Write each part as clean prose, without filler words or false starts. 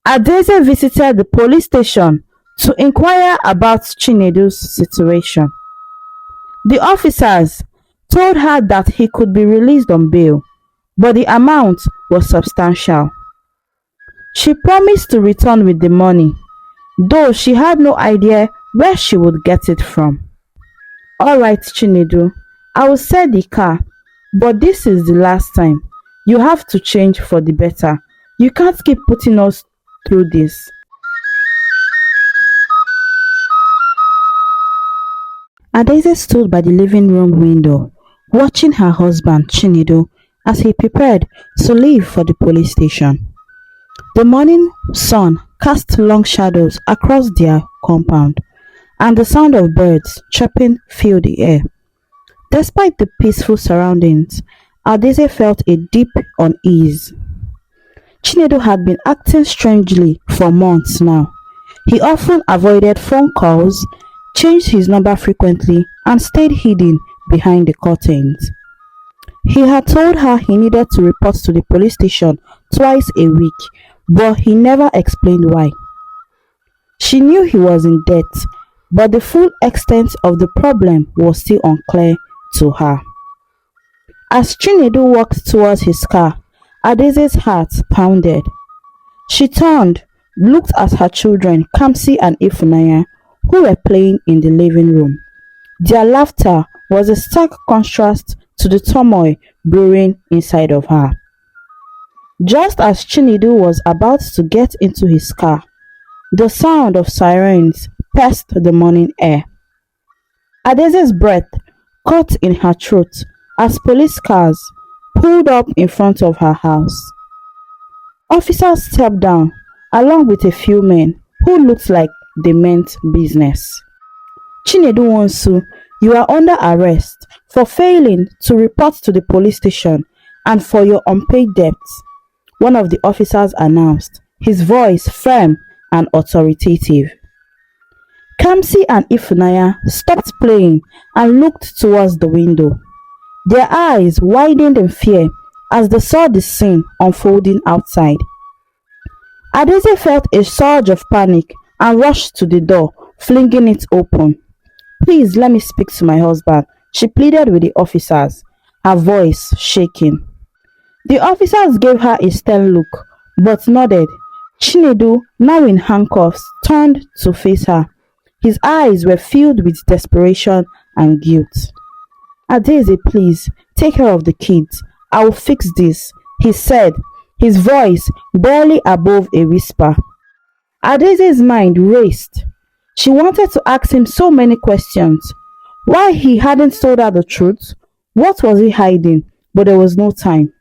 Adaeze visited the police station to inquire about Chinedu's situation. The officers told her that he could be released on bail, but the amount was substantial. She promised to return with the money, though she had no idea where she would get it from. "Alright, Chinedu, I will sell the car, but this is the last time. You have to change for the better. You can't keep putting us through this." Adaeze stood by the living room window, watching her husband Chinedu as he prepared to leave for the police station. The morning sun cast long shadows across their compound, and the sound of birds chirping filled the air. Despite the peaceful surroundings, Adaeze felt a deep unease. Chinedu had been acting strangely for months now. He often avoided phone calls, changed his number frequently, and stayed hidden behind the curtains. He had told her he needed to report to the police station twice a week, but he never explained why. She knew he was in debt, but the full extent of the problem was still unclear to her. As Chinedu walked towards his car, Adaeze's heart pounded. She turned, looked at her children, Kamsi and Ifunanya, who were playing in the living room. Their laughter was a stark contrast to the turmoil brewing inside of her. Just as Chinedu was about to get into his car, the sound of sirens pierced the morning air. Adaeze's breath caught in her throat as police cars pulled up in front of her house. Officers stepped down along with a few men who looked like they meant business. "Chinedu Wonsu, you are under arrest for failing to report to the police station and for your unpaid debts," one of the officers announced, his voice firm and authoritative. Kamsi and Ifunanya stopped playing and looked towards the window. Their eyes widened in fear as they saw the scene unfolding outside. Adaeze felt a surge of panic and rushed to the door, flinging it open. "Please let me speak to my husband," she pleaded with the officers, her voice shaking. The officers gave her a stern look, but nodded. Chinedu, now in handcuffs, turned to face her. His eyes were filled with desperation and guilt. "Adaeze, please, take care of the kids. I will fix this," he said, his voice barely above a whisper. Adaeze's mind raced. She wanted to ask him so many questions. Why he hadn't told her the truth? What was he hiding? But there was no time.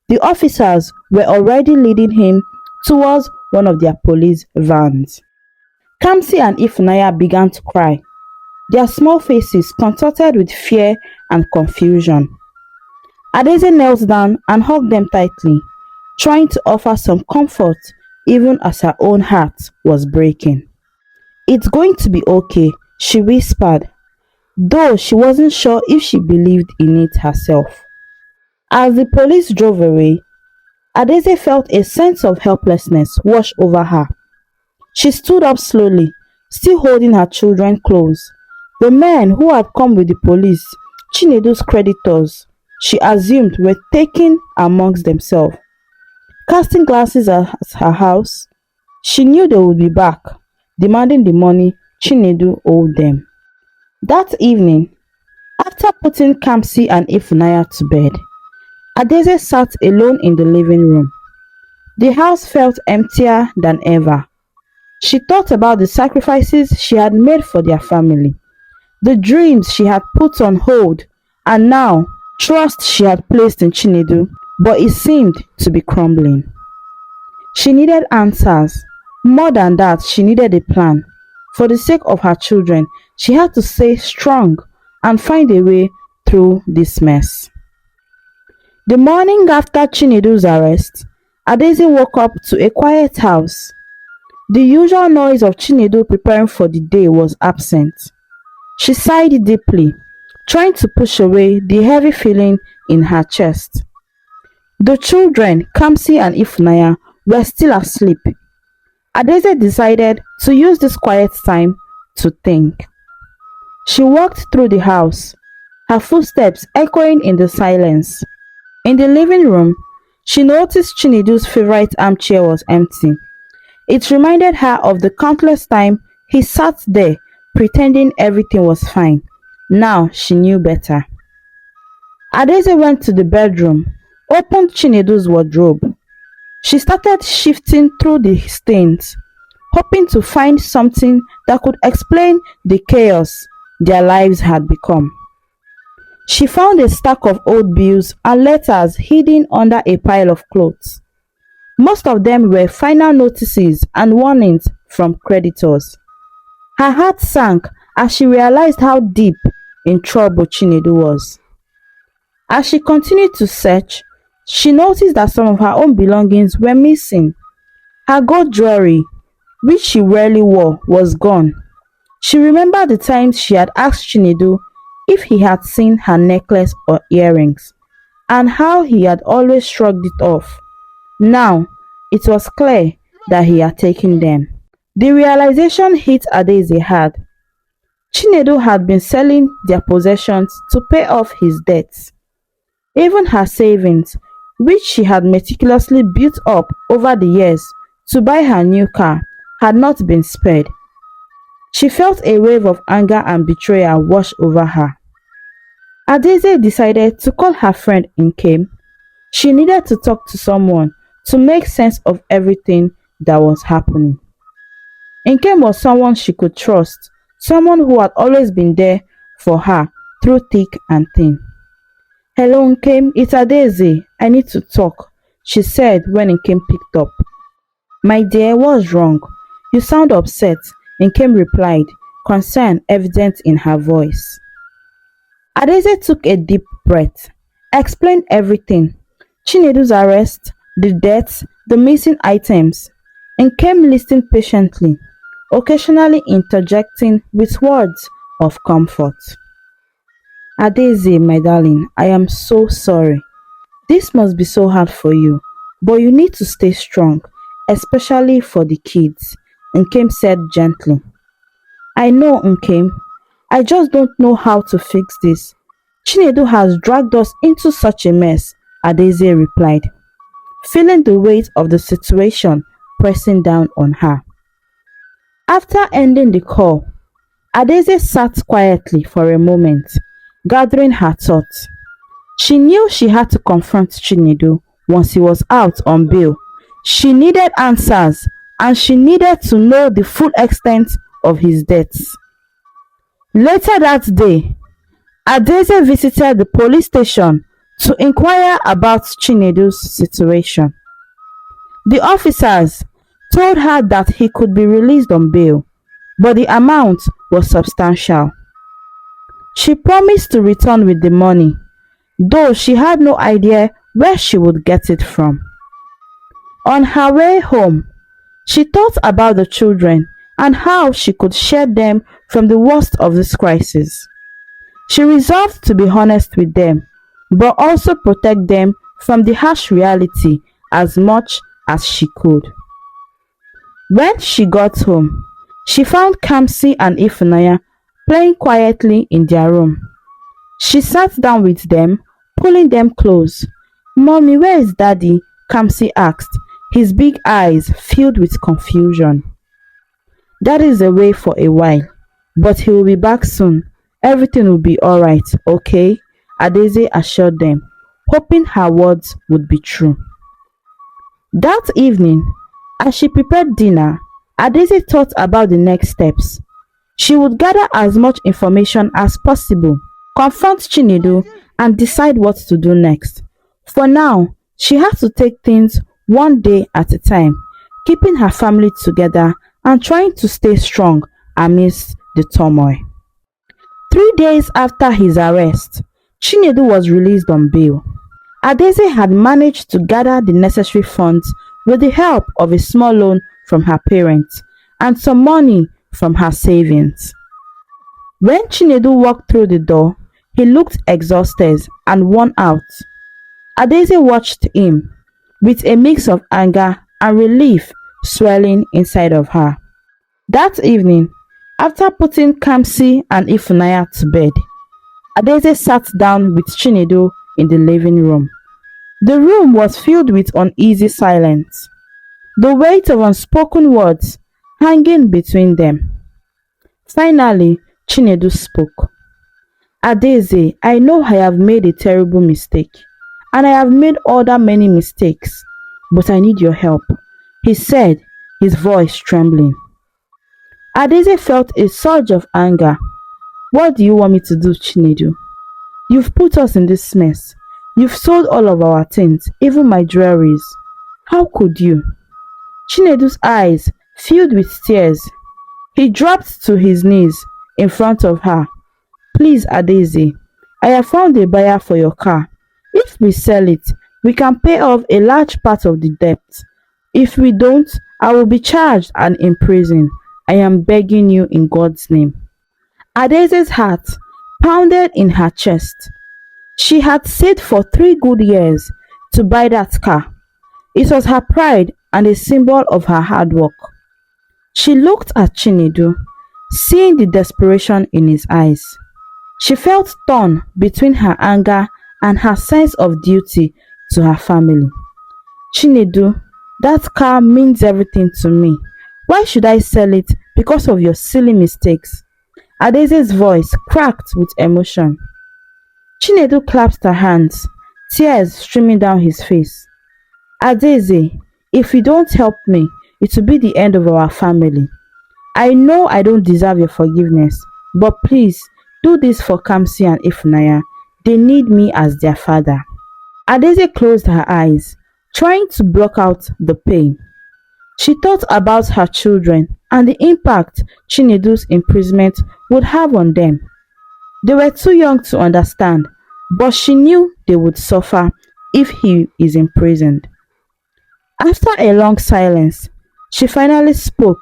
The officers were already leading him towards one of their police vans. Kamsi and Ifunanya began to cry, their small faces contorted with fear and confusion. Adaeze knelt down and hugged them tightly, trying to offer some comfort even as her own heart was breaking. "It's going to be okay," she whispered, though she wasn't sure if she believed in it herself. As the police drove away, Adaeze felt a sense of helplessness wash over her. She stood up slowly, still holding her children close. The men who had come with the police, Chinedu's creditors, she assumed were taken amongst themselves. Casting glances at her house, she knew they would be back, demanding the money Chinedu owed them. That evening, after putting Kamsi and Ifunanya to bed, Adaeze sat alone in the living room. The house felt emptier than ever. She thought about the sacrifices she had made for their family, the dreams she had put on hold, and now trust she had placed in Chinedu, but it seemed to be crumbling. She needed answers. More than that, she needed a plan. For the sake of her children, she had to stay strong and find a way through this mess. The morning after Chinedu's arrest, Adaeze woke up to a quiet house. The usual noise of Chinedu preparing for the day was absent. She sighed deeply, trying to push away the heavy feeling in her chest. The children, Kamsi and Ifunanya, were still asleep. Adaeze decided to use this quiet time to think. She walked through the house, her footsteps echoing in the silence. In the living room, she noticed Chinedu's favorite armchair was empty. It reminded her of the countless time he sat there pretending everything was fine. Now she knew better. Adaeze went to the bedroom, opened Chinedu's wardrobe. She started shifting through the stains, hoping to find something that could explain the chaos their lives had become. She found a stack of old bills and letters hidden under a pile of clothes. Most of them were final notices and warnings from creditors. Her heart sank as she realized how deep in trouble Chinedu was. As she continued to search, she noticed that some of her own belongings were missing. Her gold jewelry, which she rarely wore, was gone. She remembered the times she had asked Chinedu if he had seen her necklace or earrings, and how he had always shrugged it off. Now, it was clear that he had taken them. The realization hit Adaeze hard. Chinedu had been selling their possessions to pay off his debts. Even her savings, which she had meticulously built up over the years to buy her new car, had not been spared. She felt a wave of anger and betrayal wash over her. Adaeze decided to call her friend Nkem. She needed to talk to someone to make sense of everything that was happening. Nkem was someone she could trust, someone who had always been there for her through thick and thin. "Hello Nkem, it's Adaeze. I need to talk," she said when Nkem picked up. "My dear, what's wrong? You sound upset," Nkem replied, concern evident in her voice. Adaeze took a deep breath, explained everything: Chinedu's arrest, the deaths, the missing items. Nkem listened patiently, occasionally interjecting with words of comfort. "Adaeze, my darling, I am so sorry. This must be so hard for you, but you need to stay strong, especially for the kids," Nkem said gently. "I know, Nkem. I just don't know how to fix this. Chinedu has dragged us into such a mess," Adaeze replied, feeling the weight of the situation pressing down on her. After ending the call, Adaeze sat quietly for a moment, gathering her thoughts. She knew she had to confront Chinedu once he was out on bail. She needed answers, and she needed to know the full extent of his debts. Later that day, Adaeze visited the police station to inquire about Chinedu's situation. The officers told her that he could be released on bail, but the amount was substantial. She promised to return with the money, though she had no idea where she would get it from. On her way home, she thought about the children and how she could shield them from the worst of this crisis. She resolved to be honest with them, but also protect them from the harsh reality as much as she could. When she got home, she found Kamsi and Ifunanya playing quietly in their room. She sat down with them, pulling them close. "Mommy, where is Daddy?" Kamsi asked, his big eyes filled with confusion. "Daddy is away for a while, but he will be back soon. Everything will be alright, okay?" Adaeze assured them, hoping her words would be true. That evening, as she prepared dinner, Adaeze thought about the next steps. She would gather as much information as possible, confront Chinedu, and decide what to do next. For now, she had to take things one day at a time, keeping her family together and trying to stay strong amidst the turmoil. 3 days after his arrest, Chinedu was released on bail. Adaeze had managed to gather the necessary funds with the help of a small loan from her parents and some money from her savings. When Chinedu walked through the door, he looked exhausted and worn out. Adaeze watched him with a mix of anger and relief. swelling inside of her. That evening, after putting Kamsi and Ifunaya to bed, Adaeze sat down with Chinedu in the living room. The room was filled with uneasy silence, the weight of unspoken words hanging between them. Finally, Chinedu spoke. Adaeze, I know I have made a terrible mistake, and I have made other many mistakes, but I need your help, he said, his voice trembling. Adaeze felt a surge of anger. What do you want me to do, Chinedu? You've put us in this mess. You've sold all of our things, even my jewelries. How could you? Chinedu's eyes filled with tears. He dropped to his knees in front of her. Please, Adaeze, I have found a buyer for your car. If we sell it, we can pay off a large part of the debt. If we don't, I will be charged and imprisoned. I am begging you in God's name. Adaeze's heart pounded in her chest. She had saved for 3 good years to buy that car. It was her pride and a symbol of her hard work. She looked at Chinedu, seeing the desperation in his eyes. She felt torn between her anger and her sense of duty to her family. Chinedu, that car means everything to me. Why should I sell it because of your silly mistakes? Adaeze's voice cracked with emotion. Chinedu clasped her hands, tears streaming down his face. Adaeze, if you don't help me, it will be the end of our family. I know I don't deserve your forgiveness, but please do this for Kamsi and Ifunaya. They need me as their father. Adaeze closed her eyes, trying to block out the pain. She thought about her children and the impact Chinedu's imprisonment would have on them. They were too young to understand, but she knew they would suffer if he is imprisoned. After a long silence, she finally spoke.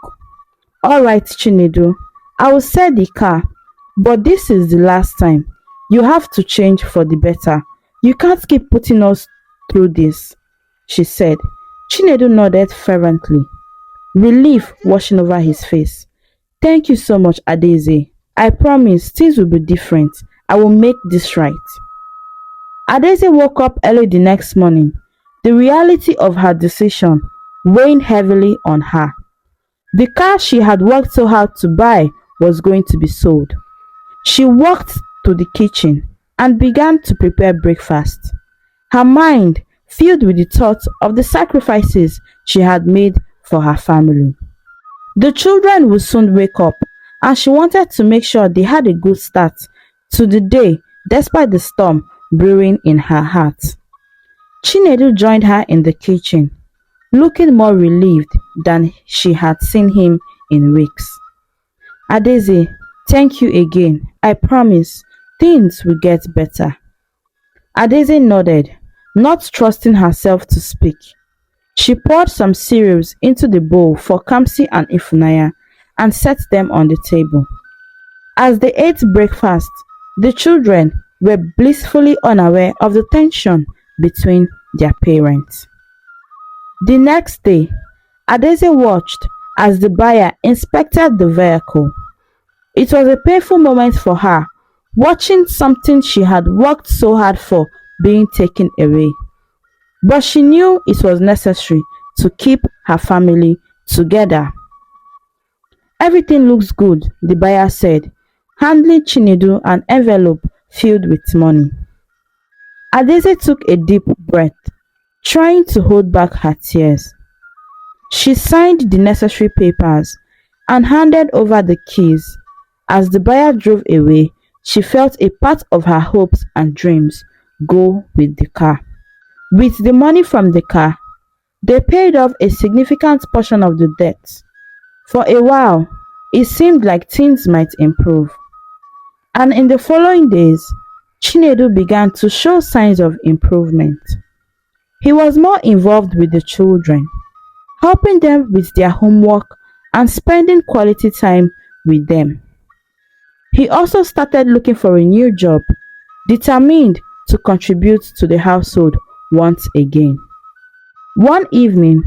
All right, Chinedu, I will sell the car, but this is the last time. You have to change for the better. You can't keep putting us through this, she said. Chinedu nodded fervently, relief washing over his face. Thank you so much, Adaeze. I promise things will be different. I will make this right. Adaeze woke up early the next morning, the reality of her decision weighing heavily on her. The car she had worked so hard to buy was going to be sold. She walked to the kitchen and began to prepare breakfast, her mind filled with the thought of the sacrifices she had made for her family. The children would soon wake up, and she wanted to make sure they had a good start to the day despite the storm brewing in her heart. Chinedu joined her in the kitchen, looking more relieved than she had seen him in weeks. Adaeze, thank you again. I promise things will get better. Adaeze nodded, not trusting herself to speak. She poured some cereals into the bowl for Kamsi and Ifunaya and set them on the table. As they ate breakfast, the children were blissfully unaware of the tension between their parents. The next day, Adaeze watched as the buyer inspected the vehicle. It was a painful moment for her, watching something she had worked so hard for being taken away. But she knew it was necessary to keep her family together. Everything looks good, the buyer said, handing Chinedu an envelope filled with money. Adaeze took a deep breath, trying to hold back her tears. She signed the necessary papers and handed over the keys. As the buyer drove away, she felt a part of her hopes and dreams go with the car. With the money from the car, they paid off a significant portion of the debt. For a while, it seemed like things might improve. And in the following days, Chinedu began to show signs of improvement. He was more involved with the children, helping them with their homework and spending quality time with them. He also started looking for a new job, determined to contribute to the household once again. One evening,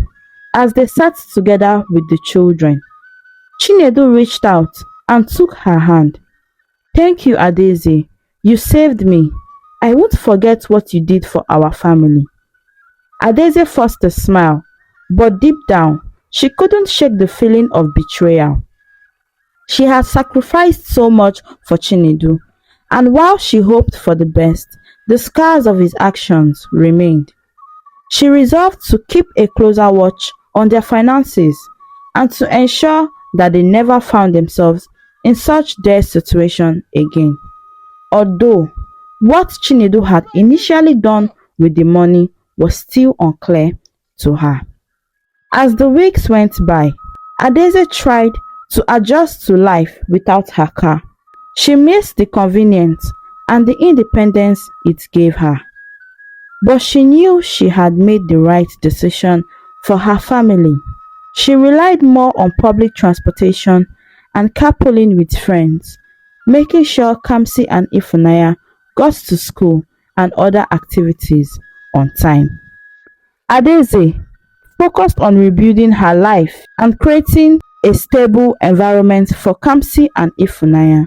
As they sat together with the children, Chinedu reached out and took her hand. "Thank you, Adaeze. You saved me. I won't forget what you did for our family." Adaeze forced a smile, but deep down, she couldn't shake the feeling of betrayal. She had sacrificed so much for Chinedu, and while she hoped for the best, the scars of his actions remained. She resolved to keep a closer watch on their finances and to ensure that they never found themselves in such dire situation again. Although what Chinedu had initially done with the money was still unclear to her. As the weeks went by, Adaeze tried to adjust to life without her car. She missed the convenience and the independence it gave her. But she knew she had made the right decision for her family. She relied more on public transportation and carpooling with friends, making sure Kamsi and Ifunaya got to school and other activities on time. Adaeze focused on rebuilding her life and creating a stable environment for Kamsi and Ifunaya.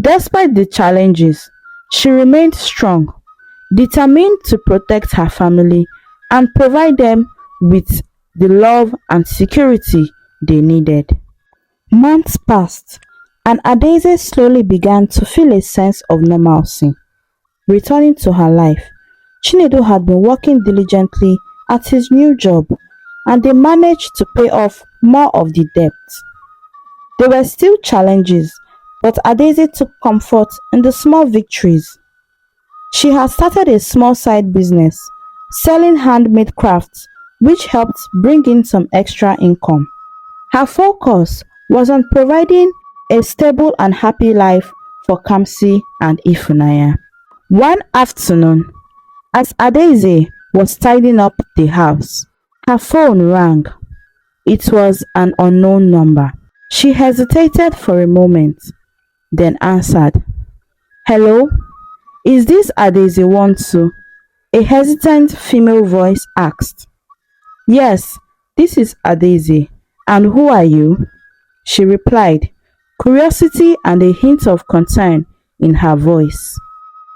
Despite the challenges, she remained strong, determined to protect her family and provide them with the love and security they needed. Months passed, and Adaeze slowly began to feel a sense of normalcy. Returning to her life, Chinedu had been working diligently at his new job, and they managed to pay off more of the debt. There were still challenges, but Adaeze took comfort in the small victories. She had started a small side business, selling handmade crafts, which helped bring in some extra income. Her focus was on providing a stable and happy life for Kamsi and Ifunaya. One afternoon, as Adaeze was tidying up the house, her phone rang. It was an unknown number. She hesitated for a moment, then answered. "Hello? Is this Adaeze Wantu?" A hesitant female voice asked. "Yes, this is Adaeze. And who are you?" She replied, curiosity and a hint of concern in her voice.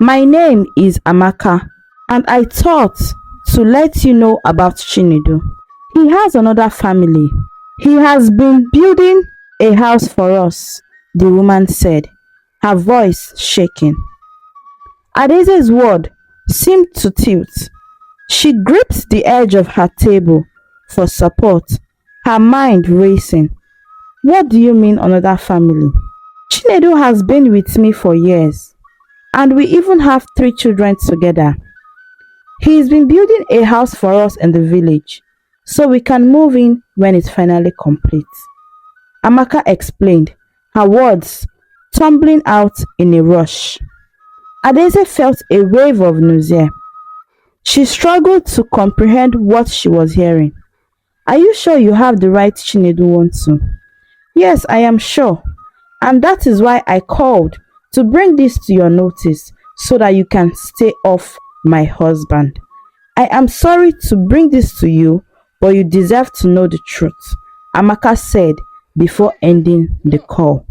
"My name is Amaka, and I thought to let you know about Chinedu. He has another family. He has been building a house for us," the woman said, her voice shaking. Adaeze's word seemed to tilt. She gripped the edge of her table for support, her mind racing. "What do you mean another family? Chinedu has been with me for years, and we even have 3 children together. He's been building a house for us in the village, so we can move in when it's finally complete," Amaka explained, her words tumbling out in a rush. Adaeze felt a wave of nausea. She struggled to comprehend what she was hearing. "Are you sure you have the right Chinedu Wantu?" "Yes, I am sure. And that is why I called to bring this to your notice so that you can stay off my husband. I am sorry to bring this to you, but you deserve to know the truth," Amaka said before ending the call.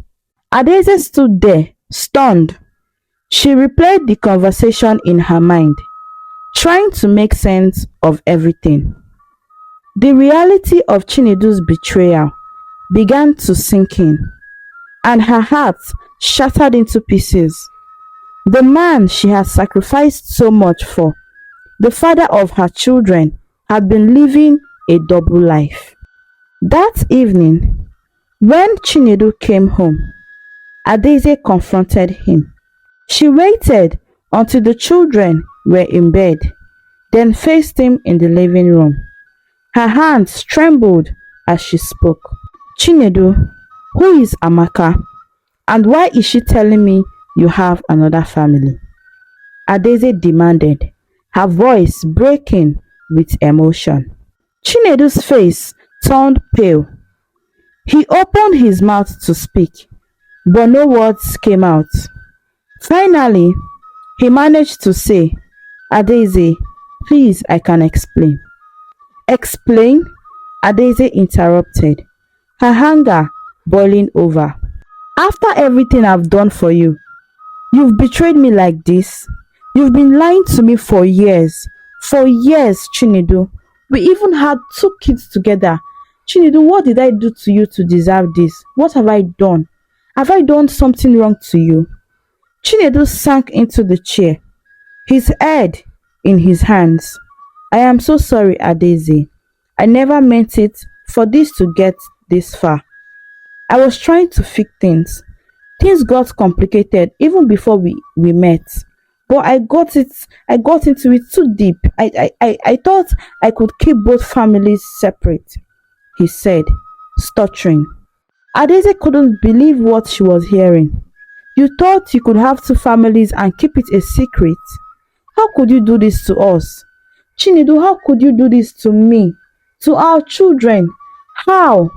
Adaeze stood there, stunned. She replayed the conversation in her mind, trying to make sense of everything. The reality of Chinedu's betrayal began to sink in, and her heart shattered into pieces. The man she had sacrificed so much for, the father of her children, had been living a double life. That evening, when Chinedu came home, Adaeze confronted him. She waited until the children were in bed, then faced him in the living room. Her hands trembled as she spoke. "Chinedu, who is Amaka? And why is she telling me you have another family?" Adaeze demanded, her voice breaking with emotion. Chinedu's face turned pale. He opened his mouth to speak, but no words came out. Finally, he managed to say, "Adaeze, please, I can explain." "Explain? Adaeze interrupted, her anger boiling over. After everything I've done for you, you've betrayed me like this? You've been lying to me for years. For years, Chinedu. We even had two kids together. Chinedu, what did I do to you to deserve this? What have I done? Have I done something wrong to you? Chinedu sank into the chair, his head in his hands. I am so sorry, Adaeze. I never meant it for this to get this far. I was trying to fix things. Things got complicated even before we met. But I got into it too deep. I thought I could keep both families separate, he said, stuttering. Adaeze couldn't believe what she was hearing. You thought you could have two families and keep it a secret? How could you do this to us? Chinedu, how could you do this to me? To our children? How?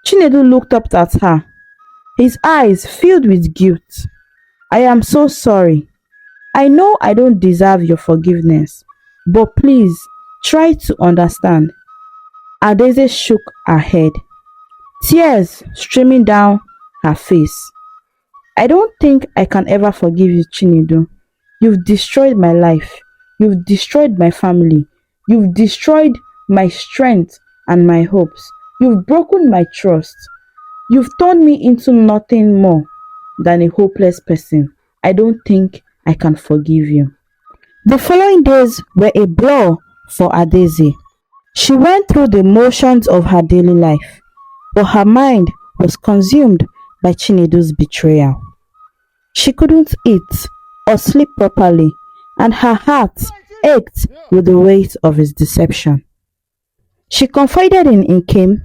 Chinedu looked up at her, his eyes filled with guilt. I am so sorry. I know I don't deserve your forgiveness, but please try to understand. Adaeze shook her head, tears streaming down her face. I don't think I can ever forgive you, Chinedu. You've destroyed my life. You've destroyed my family. You've destroyed my strength and my hopes. You've broken my trust. You've turned me into nothing more than a hopeless person. I don't think I can forgive you. The following days were a blur for Adaeze. She went through the motions of her daily life, but her mind was consumed by Chinedu's betrayal. She couldn't eat or sleep properly, and her heart ached with the weight of his deception. She confided in Nkem,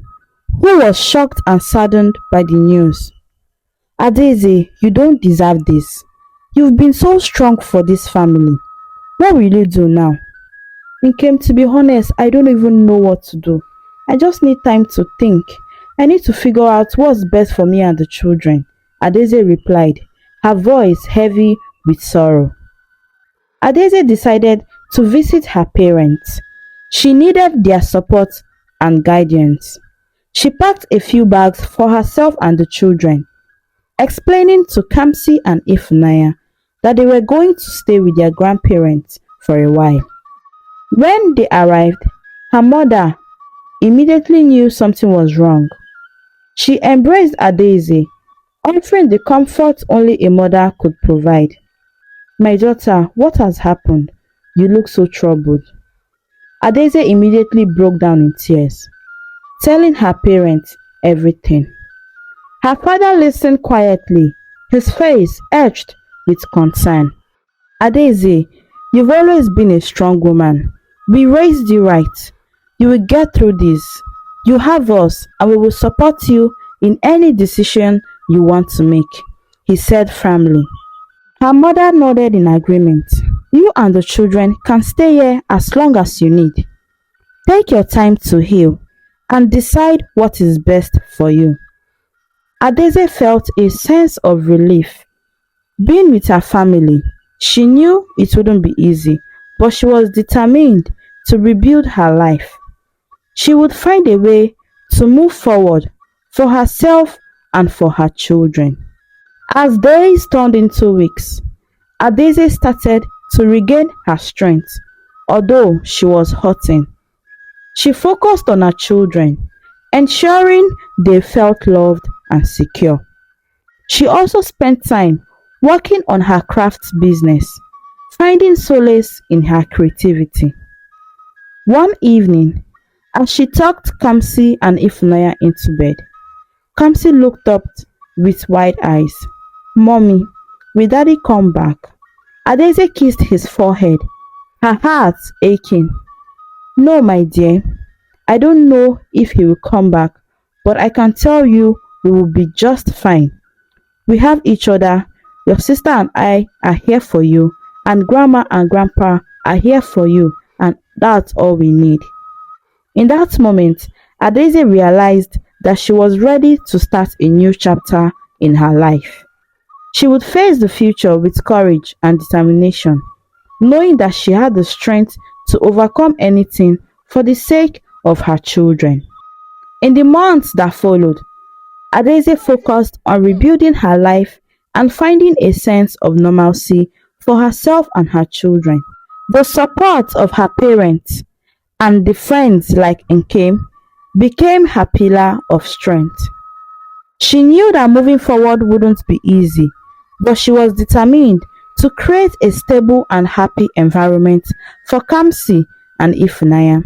who was shocked and saddened by the news. Adaeze, you don't deserve this. You've been so strong for this family. What will you do now? Nkem, to be honest, I don't even know what to do. I just need time to think. I need to figure out what's best for me and the children, Adaeze replied, her voice heavy with sorrow. Adaeze decided to visit her parents. She needed their support and guidance. She packed a few bags for herself and the children, explaining to Kamsi and Ifunanya that they were going to stay with their grandparents for a while. When they arrived, her mother immediately knew something was wrong. She embraced Adaeze, offering the comfort only a mother could provide. My daughter, what has happened? You look so troubled. Adaeze immediately broke down in tears, telling her parents everything. Her father listened quietly, his face etched with concern. Adaeze, you've always been a strong woman. We raised you right. You will get through this. You have us, and we will support you in any decision you want to make, he said firmly. Her mother nodded in agreement. You and the children can stay here as long as you need. Take your time to heal and decide what is best for you. Adaeze felt a sense of relief. Being with her family, she knew it wouldn't be easy, but she was determined to rebuild her life. She would find a way to move forward for herself and for her children. As days turned into weeks, Adaeze started to regain her strength, although she was hurting. She focused on her children, ensuring they felt loved and secure. She also spent time working on her craft business, finding solace in her creativity. One evening, as she tucked Kamsi and Ifunanya into bed, Kamsi looked up with wide eyes. Mommy, will Daddy come back? Adaeze kissed his forehead, her heart aching. No, my dear. I don't know if he will come back, but I can tell you we will be just fine. We have each other. Your sister and I are here for you, and Grandma and Grandpa are here for you, and that's all we need. In that moment, Adaeze realized that she was ready to start a new chapter in her life. She would face the future with courage and determination, knowing that she had the strength to overcome anything for the sake of her children. In the months that followed, Adaeze focused on rebuilding her life and finding a sense of normalcy for herself and her children. The support of her parents and the friends like Nkem became her pillar of strength. She knew that moving forward wouldn't be easy, but she was determined to create a stable and happy environment for Kamsi and Ifunanya.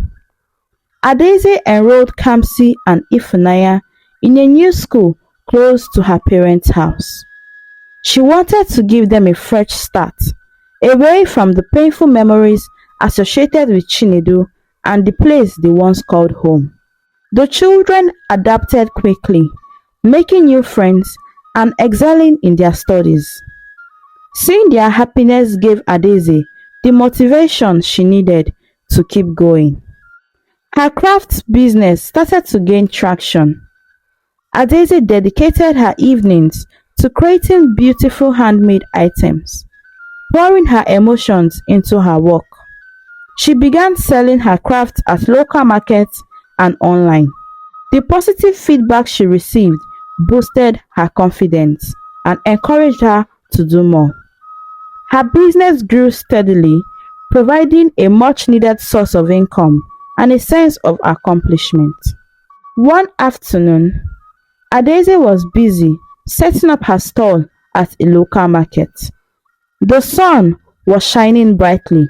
Adaeze enrolled Kamsi and Ifunanya in a new school close to her parents' house. She wanted to give them a fresh start, away from the painful memories associated with Chinedu and the place they once called home. The children adapted quickly, making new friends and excelling in their studies. Seeing their happiness gave Adaeze the motivation she needed to keep going. Her craft business started to gain traction. Adaeze dedicated her evenings to creating beautiful handmade items, pouring her emotions into her work. She began selling her craft at local markets and online. The positive feedback she received boosted her confidence and encouraged her to do more. Her business grew steadily, providing a much needed source of income and a sense of accomplishment. One afternoon, Adaeze was busy setting up her stall at a local market. The sun was shining brightly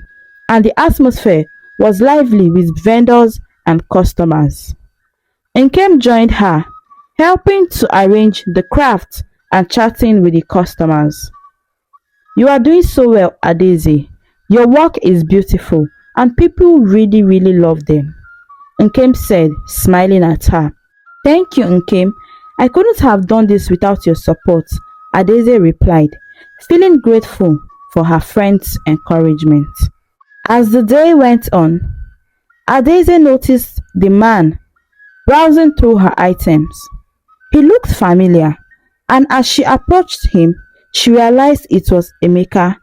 and the atmosphere was lively with vendors and customers. Nkem joined her, helping to arrange the craft and chatting with the customers. "You are doing so well, Adaeze. Your work is beautiful and people really love them," Nkem said, smiling at her. "Thank you, Nkem. I couldn't have done this without your support," Adaeze replied, feeling grateful for her friend's encouragement. As the day went on, Adaeze noticed the man browsing through her items. He looked familiar, and as she approached him, she realized it was Emeka,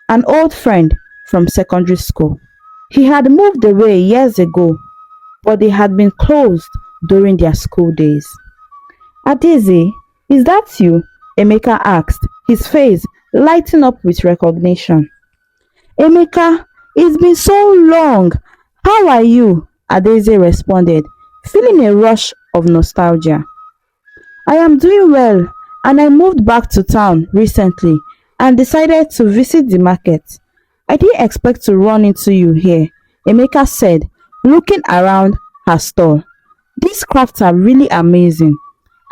an old friend from secondary school. He had moved away years ago, but they had been close during their school days. "Adaeze, is that you?" Emeka asked, his face lighting up with recognition. "Emeka, it's been so long. How are you?" Adaeze responded, feeling a rush of nostalgia. "I am doing well, and I moved back to town recently and decided to visit the market. I didn't expect to run into you here," Emeka said, looking around her stall. "These crafts are really amazing.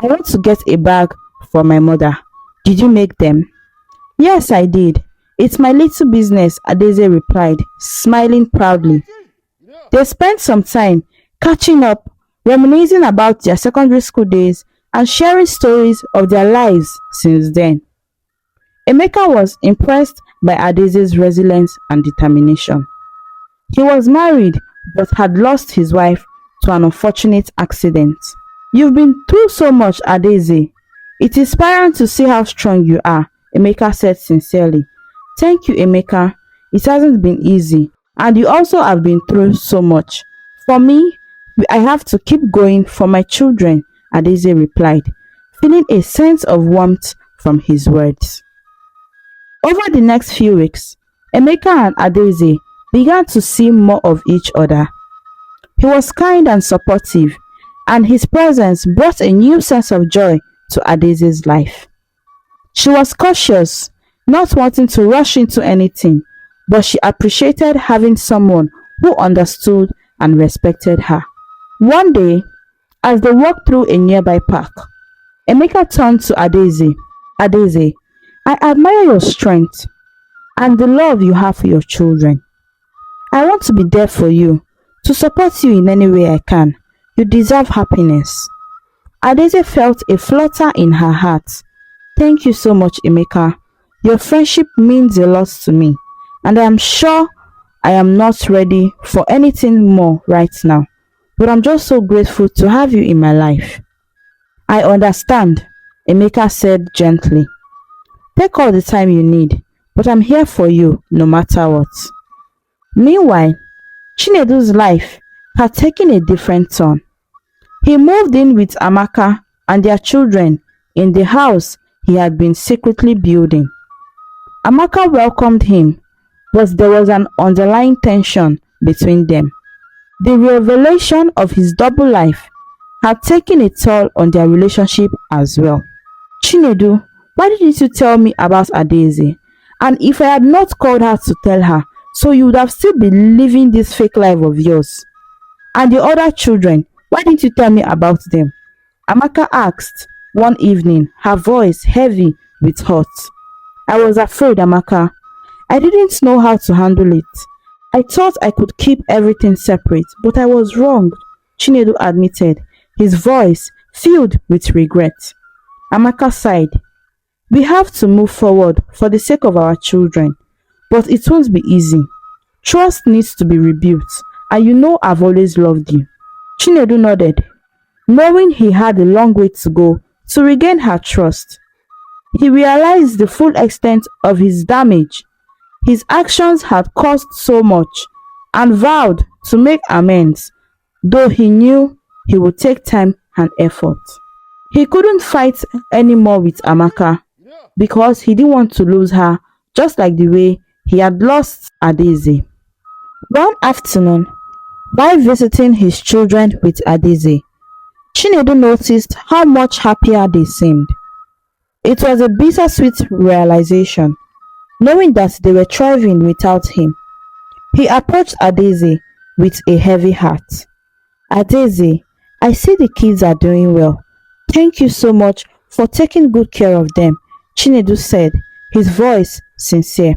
I want to get a bag for my mother. Did you make them?" "Yes, I did. It's my little business," Adaeze replied, smiling proudly. They spent some time catching up, reminiscing about their secondary school days and sharing stories of their lives since then. Emeka was impressed by Adaeze's resilience and determination. He was married but had lost his wife to an unfortunate accident. "You've been through so much, Adaeze. It's inspiring to see how strong you are," Emeka said sincerely. "Thank you, Emeka. It hasn't been easy, and you also have been through so much. For me, I have to keep going for my children," Adaeze replied, feeling a sense of warmth from his words. Over the next few weeks, Emeka and Adaeze began to see more of each other. He was kind and supportive, and his presence brought a new sense of joy to Adaeze's life. She was cautious, not wanting to rush into anything, but she appreciated having someone who understood and respected her. One day, as they walked through a nearby park, Emeka turned to Adaeze. "Adaeze, I admire your strength and the love you have for your children. I want to be there for you, to support you in any way I can. You deserve happiness." Adaeze felt a flutter in her heart. "Thank you so much, Emeka. Your friendship means a lot to me, and I am sure I am not ready for anything more right now, but I'm just so grateful to have you in my life." "I understand," Emeka said gently. "Take all the time you need, but I'm here for you no matter what." Meanwhile, Chinedu's life had taken a different turn. He moved in with Amaka and their children in the house he had been secretly building. Amaka welcomed him, but there was an underlying tension between them. The revelation of his double life had taken a toll on their relationship as well. Chinedu, why didn't you tell me about Adaeze? And if I had not called her to tell her, so you would have still been living this fake life of yours. And the other children, why didn't you tell me about them? Amaka asked one evening, her voice heavy with hurt. I was afraid, Amaka. I didn't know how to handle it. I thought I could keep everything separate, but I was wrong, Chinedu admitted, his voice filled with regret. Amaka sighed. We have to move forward for the sake of our children, but it won't be easy. Trust needs to be rebuilt, and you know I've always loved you. Chinedu nodded, knowing he had a long way to go to regain her trust. He realized the full extent of his damage. His actions had caused so much, and vowed to make amends, though he knew he would take time and effort. He couldn't fight anymore with Amaka because he didn't want to lose her, just like the way he had lost Adaeze. One afternoon, while visiting his children with Adaeze, Chinedu noticed how much happier they seemed. It was a bittersweet realization, knowing that they were thriving without him. He approached Adaeze with a heavy heart. Adaeze, I see the kids are doing well. Thank you so much for taking good care of them, Chinedu said, his voice sincere.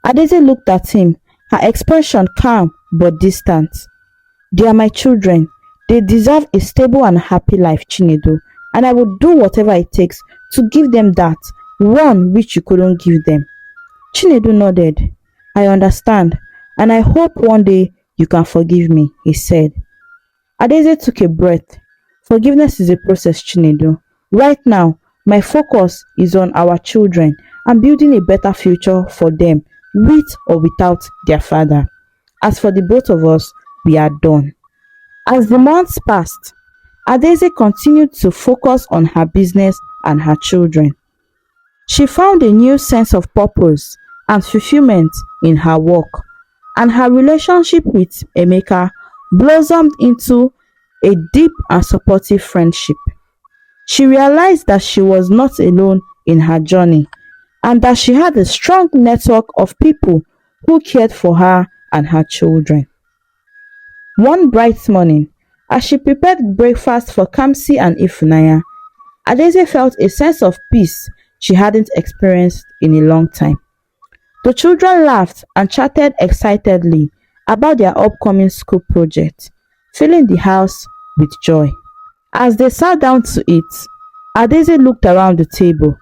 Adaeze looked at him, her expression calm but distant. They are my children. They deserve a stable and happy life, Chinedu, and I will do whatever it takes to give them that, one which you couldn't give them. Chinedu nodded. I understand, and I hope one day you can forgive me, he said. Adaeze took a breath. Forgiveness is a process, Chinedu. Right now, my focus is on our children and building a better future for them, with or without their father. As for the both of us, we are done. As the months passed, Adaeze continued to focus on her business and her children. She found a new sense of purpose and fulfillment in her work, and her relationship with Emeka blossomed into a deep and supportive friendship. She realized that she was not alone in her journey, and that she had a strong network of people who cared for her and her children. One bright morning, as she prepared breakfast for Kamsi and Ifunanya, Adaeze felt a sense of peace she hadn't experienced in a long time. The children laughed and chatted excitedly about their upcoming school project, filling the house with joy. As they sat down to eat, Adaeze looked around the table,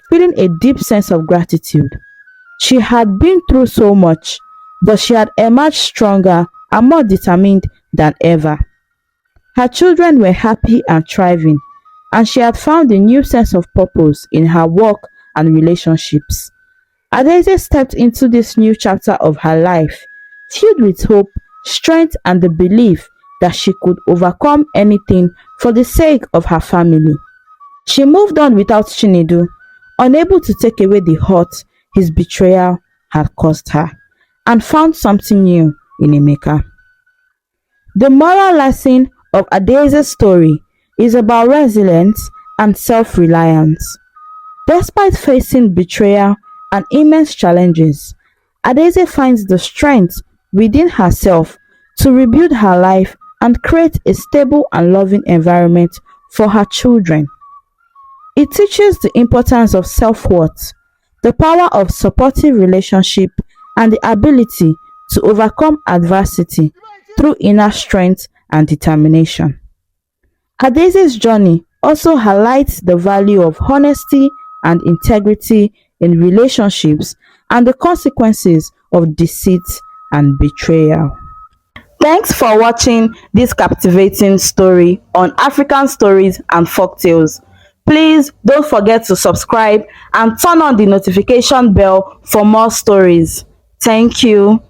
feeling a deep sense of gratitude. She had been through so much, but she had emerged stronger and more determined than ever. Her children were happy and thriving, and she had found a new sense of purpose in her work and relationships. Adaeze stepped into this new chapter of her life, filled with hope, strength, and the belief that she could overcome anything for the sake of her family. She moved on without Chinedu, unable to take away the hurt his betrayal had caused her, and found something new in Emeka. The moral lesson of Adaeze's story is about resilience and self-reliance. Despite facing betrayal and immense challenges, Adaeze finds the strength within herself to rebuild her life and create a stable and loving environment for her children. It teaches the importance of self-worth, the power of supportive relationship, and the ability to overcome adversity through inner strength and determination. Adaeze's journey also highlights the value of honesty and integrity in relationships and the consequences of deceit and betrayal. Thanks for watching this captivating story on African Stories and Folktales. Please don't forget to subscribe and turn on the notification bell for more stories. Thank you.